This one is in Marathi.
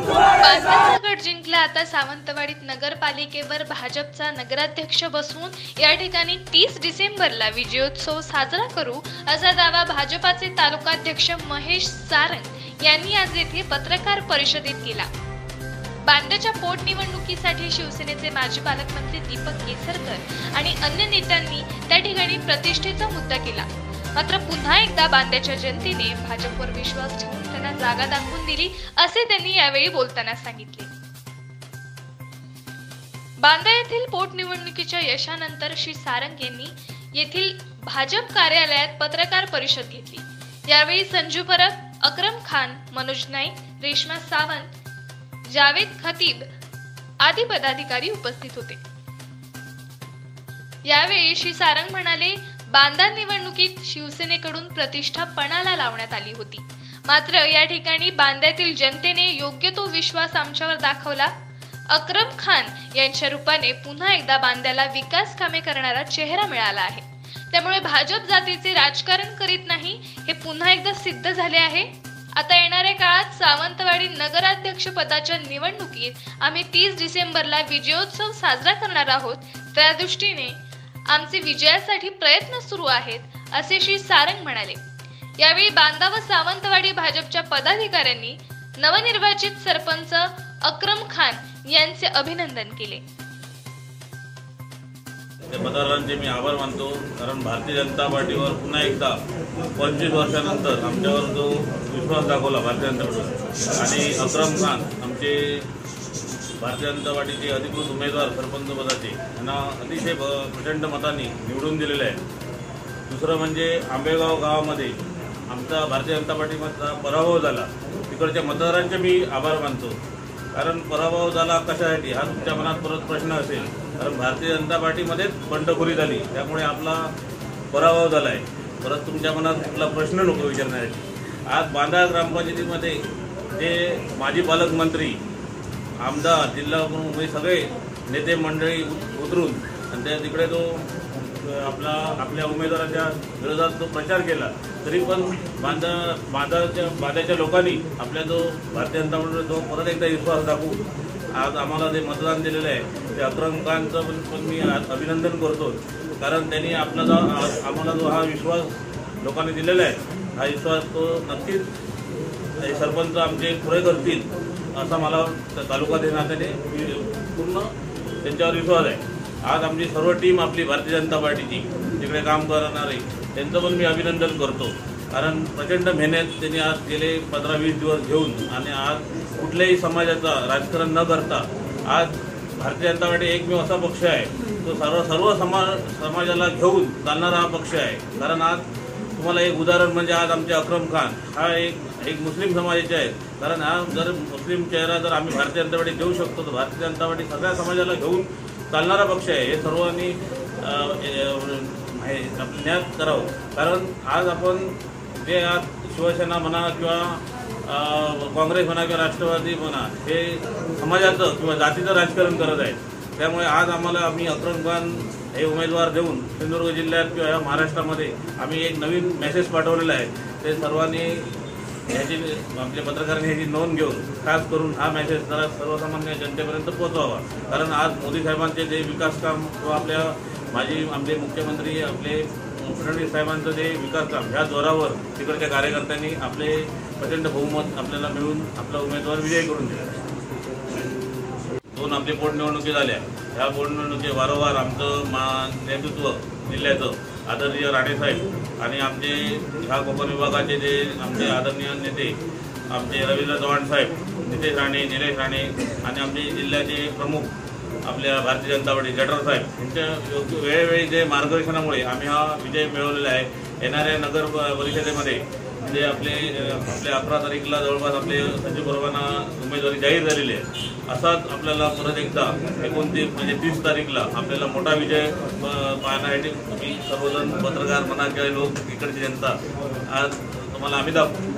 बांद्याचा गट जिंकला। आता सावंतवाडीत नगरपालिकेवर भाजपचा नगराध्यक्ष बसवून या ठिकाणी 30 डिसेंबरला विजयोत्सव साजरा करू असा दावा भाजपाचे तालुकाध्यक्ष महेश सारंग यांनी आज येथे पत्रकार परिषदेत केला। बांद्याच्या पोटनिवडणुकीसाठी शिवसेनेचे माजी पालकमंत्री दीपक केसरकर आणि अन्य नेत्यांनी त्या ठिकाणी प्रतिष्ठेचा मुद्दा केला। मात्र पुन्हा एकदा बांद्याच्या जनतेने भाजपवर विश्वास ठेवून त्यांना जागा दाखवून दिली असे त्यांनी यावेळी बोलताना सांगितले। बांदा येथील पोटनिवडणुकीच्या यशानंतर श्री सारंग यांनी येथील भाजप कार्यालयात पत्रकार परिषद घेतली। यावेळी संजू परब, अक्रम खान, मनोज नाईक, रेश्मा सावंत, जावेद खतीब आदी पदाधिकारी उपस्थित होते। यावेळी श्री सारंग म्हणाले, बांदा निवडणुकीत शिवसेनेकडून प्रतिष्ठा पणाला लावण्यात आली होती, मात्र या ठिकाणी बांद्यातील जनतेने योग्य तो विश्वास आमच्यावर दाखवला। अक्रम खान यांच्या रूपाने पुन्हा एकदा बांद्याला विकास कामे करणारा चेहरा मिळाला आहे। त्यामुळे भाजप जातीचे राजकारण करीत नाही हे पुन्हा एकदा सिद्ध झाले आहे। आता येणाऱ्या काळात सावंतवाडी नगराध्यक्ष पदाच्या निवडणुकीत आम्ही 30 डिसेंबरला विजयोत्सव साजरा करणार आहोत। त्या दृष्टीने आमचे विजयासाठी प्रयत्न सुरू आहेत असे श्री सारंग म्हणाले। यावेळी बांदा व सावंतवाडी भाजपच्या पदाधिकाऱ्यांनी नवनिर्वाचित सरपंच अक्रम खान यांचे अभिनंदन केले। मतदारांचे मी आभार मानतो, कारण भारतीय जनता पार्टीवर पुन्हा एकदा 25 वर्षानंतर आमच्यावर जो विश्वास दाखवला भारतीय जनता पार्टीवर, आणि अक्रम खान आमचे भारतीय जनता पार्टीचे अधिकृत उमेदवार सरपंच पदाचे यांना अतिशय प्रचंड मतांनी निवडून दिलेले आहे। दुसरं म्हणजे आंबेगाव गावामध्ये आमचा भारतीय जनता पार्टीमधला पराभव झाला, तिकडच्या मतदारांचे मी आभार मानतो। कारण पराभव झाला कशासाठी हा तुमच्या मनात परत प्रश्न असेल, कारण भारतीय जनता पार्टीमध्येच बंडखोरी झाली, त्यामुळे आपला पराभव झाला आहे। परत तुमच्या मनात कुठला प्रश्न नको विचारण्यासाठी। आज बांदा ग्रामपंचायतीमध्ये जे माजी पालकमंत्री, आमदार, जिल्हा प्रमुख हे सगळे नेते मंडळी उतरून आणि त्या तिकडे तो आपल्या उमेदवाराच्या विरोधात जो प्रचार केला, तरी पण बांद्याच्या लोकांनी आपल्या जो भारतीय जनता पार्टीवर जो परत एकदा विश्वास दाखवून आज आम्हाला जे मतदान दिलेलं आहे ते अक्रम खानचं पण मी अभिनंदन करतो। कारण त्यांनी आम्हाला जो हा विश्वास लोकांनी दिलेला आहे, हा विश्वास तो नक्कीच सरपंच आमचे पुरे करतील असा मला तालुका नात्याने पूर्ण त्यांच्यावर विश्वास आहे। आज आमची सर्व टीम आपली भारतीय जनता पार्टीची तिकडे काम करणारे त्यांचं पण मी अभिनंदन करतो, कारण प्रचंड मेहनत त्यांनी आज गेले 15-20 दिवस घेऊन आणि आज कुठल्याही समाजाचा राजकारण न करता आज भारतीय जनता पार्टी एकमेव असा पक्ष आहे तो सर्व समाजाला घेऊन चालणारा हा पक्ष आहे। कारण आज तुम्हाला एक उदाहरण म्हणजे आज आमचे अक्रम खान हा एक मुस्लिम समाजाचे आहेत, कारण हा जर मुस्लिम चेहरा जर आम्ही भारतीय जनता पार्टी देऊ शकतो तर भारतीय जनता पार्टी सगळ्या समाजाला घेऊन चालणारा पक्ष आहे, हे सर्वांनी ज्ञात करावं। कारण आज आपण जे आज शिवसेना म्हणा किंवा काँग्रेस म्हणा किंवा राष्ट्रवादी म्हणा हे समाजाचं किंवा जातीचं राजकारण करत आहेत। त्यामुळे आज आम्ही अक्रम खान हे उमेदवार देऊन सिंधुदुर्ग जिल्ह्यात किंवा महाराष्ट्रामध्ये आम्ही एक नवीन मेसेज पाठवलेला आहे। ते सर्वांनी ह्याची आपल्या पत्रकारांनी ह्याची नोंद घेऊन खास करून हा मेसेज जरा सर्वसामान्य जनतेपर्यंत पोहोचवावा। कारण आज मोदी साहेबांचे जे विकास काम किंवा आमचे मुख्यमंत्री आपले फडणवीस साहेबांचं जे विकास काम ह्या जोरावर तिकडच्या कार्यकर्त्यांनी आपले प्रचंड बहुमत आपल्याला मिळून आपला उमेदवार विजयी करून दिला। 2 आपले पोटनिवडणुकी झाल्या, ह्या पोटनिवडणुकी वारंवार आमचं नेतृत्व जिल्ह्याचं आदरणीय राणेसाहेब आणि आमचे ह्या कोकण विभागाचे जे आमचे आदरणीय नेते आमचे रवींद्र चव्हाण साहेब, नितेश राणे, निलेश राणे आणि आमचे जिल्ह्याचे प्रमुख आपल्या भारतीय जनता पार्टी जटर साहेब यांच्या वेळोवेळी जे मार्गदर्शनामुळे आम्ही हा विजय मिळवलेला आहे। येणाऱ्या नगर परिषदेमध्ये म्हणजे आपले 11 तारीखला जवळपास आपले संजू परवाना उमेदवारी जाहीर झालेली आहे। असाच आपल्याला परत एकदा 29 म्हणजे 30 तारीखला आपल्याला मोठा विजय पाहण्यासाठी तुम्ही सर्वजण पत्रकार म्हणा किंवा लोक इकडची जनता आज तुम्हाला आम्ही दाखवू।